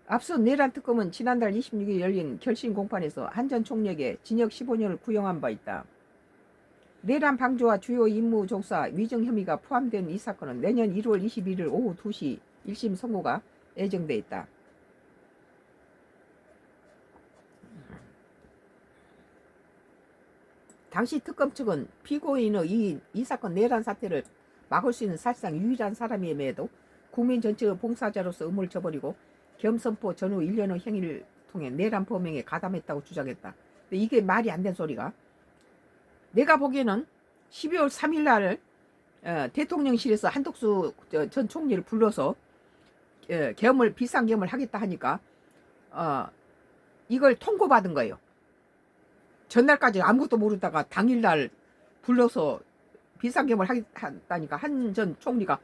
앞서 내란 특검은 지난달 26일 열린 결심 공판에서 한 전 총리에게 징역 15년을 구형한 바 있다. 내란 방조와 주요 임무 종사 위증 혐의가 포함된 이 사건은 내년 1월 21일 오후 2시 1심 선고가 예정돼 있다. 당시 특검 측은 피고인의 이 사건 내란 사태를 막을 수 있는 사실상 유일한 사람임에도 국민 전체의 봉사자로서 의무를 저버리고 겸선포 전후 1년의 행위를 통해 내란 범행에 가담했다고 주장했다. 근데 이게 말이 안 된 소리가, 내가 보기에는 12월 3일 날 대통령실에서 한덕수 전 총리를 불러서 계엄을 비상계엄을 하겠다 하니까 이걸 통보받은 거예요. 전날까지 아무것도 모르다가 당일날 불러서 비상계엄을 하겠다니까 한 전 총리가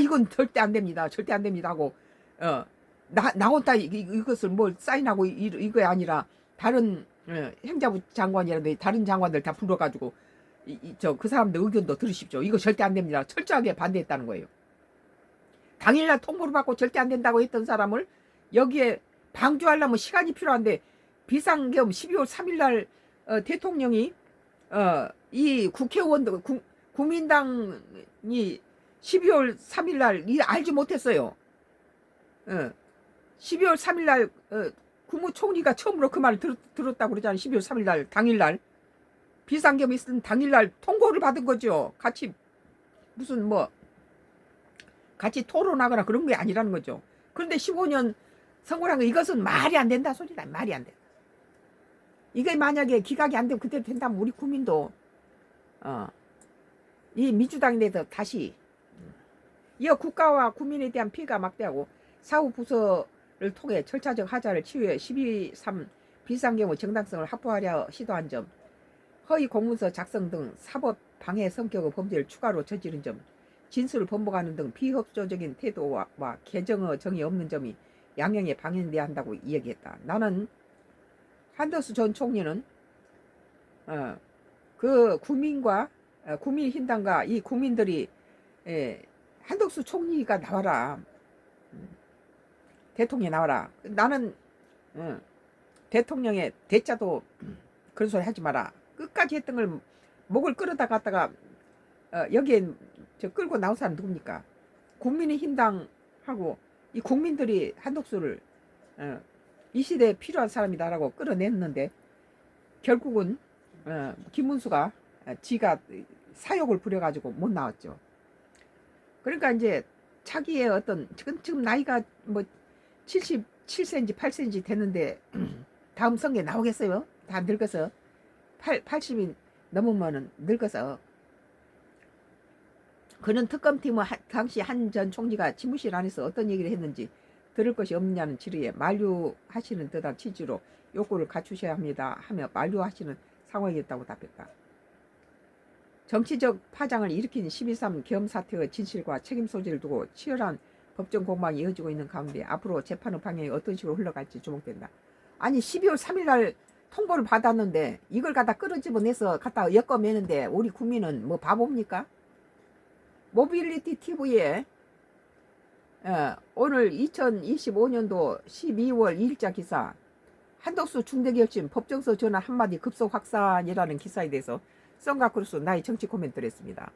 이건 절대 안 됩니다. 절대 안 됩니다 하고 나 혼자 이것을 뭘 사인하고 이거 아니라 다른 행자부 장관이라든지 다른 장관들 다 불러가지고 그 사람들 의견도 들으십시오. 이거 절대 안 됩니다. 철저하게 반대했다는 거예요. 당일날 통보를 받고 절대 안 된다고 했던 사람을 여기에 방조하려면 시간이 필요한데 비상계엄 12월 3일 날 대통령이 이 국회의원들 국민당이 12월 3일 날 알지 못했어요. 12월 3일 날 국무총리가 처음으로 그 말을 들었다고 그러잖아요. 12월 3일 날 당일날 비상계엄이 있은 당일날 통보를 받은 거죠. 같이 무슨 뭐 같이 토론하거나 그런 게 아니라는 거죠. 그런데 15년 선고를 한 거, 이것은 말이 안 된다 소리다. 말이 안 된다. 이게 만약에 기각이 안 되면 그대로 된다면 우리 국민도 이 민주당에 대해서 다시 이 국가와 국민에 대한 피해가 막대하고 사후 부서를 통해 절차적 하자를 치유해 12.3 비상계엄의 정당성을 확보하려 시도한 점, 허위 공문서 작성 등 사법 방해 성격의 범죄를 추가로 저지른 점, 진술을 번복하는 등 비협조적인 태도와 개정의 정이 없는 점이 양형에 방해돼야 한다고 이야기했다. 나는 한덕수 전 총리는 그 국민과 국민힘당과 이 국민들이 한덕수 총리가 나와라, 대통령이 나와라. 나는 대통령의 대자도 그런 소리 하지 마라. 끝까지 했던 걸 목을 끌어다 갔다가 여기에 끌고 나온 사람 누굽니까? 국민의힘당하고 이 국민들이 한덕수를 이 시대에 필요한 사람이다라고 끌어냈는데 결국은 김문수가 지가 사욕을 부려가지고 못 나왔죠. 그러니까 이제 자기의 어떤 지금 나이가 뭐 77cm 8cm 됐는데 다음 선거에 나오겠어요? 다 늙어서 80이 넘으면은 늙어서. 그는 특검팀은 당시 한 전 총리가 집무실 안에서 어떤 얘기를 했는지 들을 것이 없느냐는 질의에 만류하시는 듯한 취지로 욕구를 갖추셔야 합니다 하며 만류하시는 상황이었다고 답했다. 정치적 파장을 일으킨 12.3 계엄 사태의 진실과 책임 소지를 두고 치열한 법정 공방이 이어지고 있는 가운데 앞으로 재판의 방향이 어떤 식으로 흘러갈지 주목된다. 아니 12월 3일 날 통보를 받았는데 이걸 갖다 끌어집어내서 갖다 엮어매는데 우리 국민은 뭐 바보입니까? 모빌리티 TV에 오늘 2025년도 12월 2일자 기사, 한덕수 중대결심 법정서 전환 한마디 급속 확산이라는 기사에 대해서 썬가크루스 나의 정치 코멘트를 했습니다.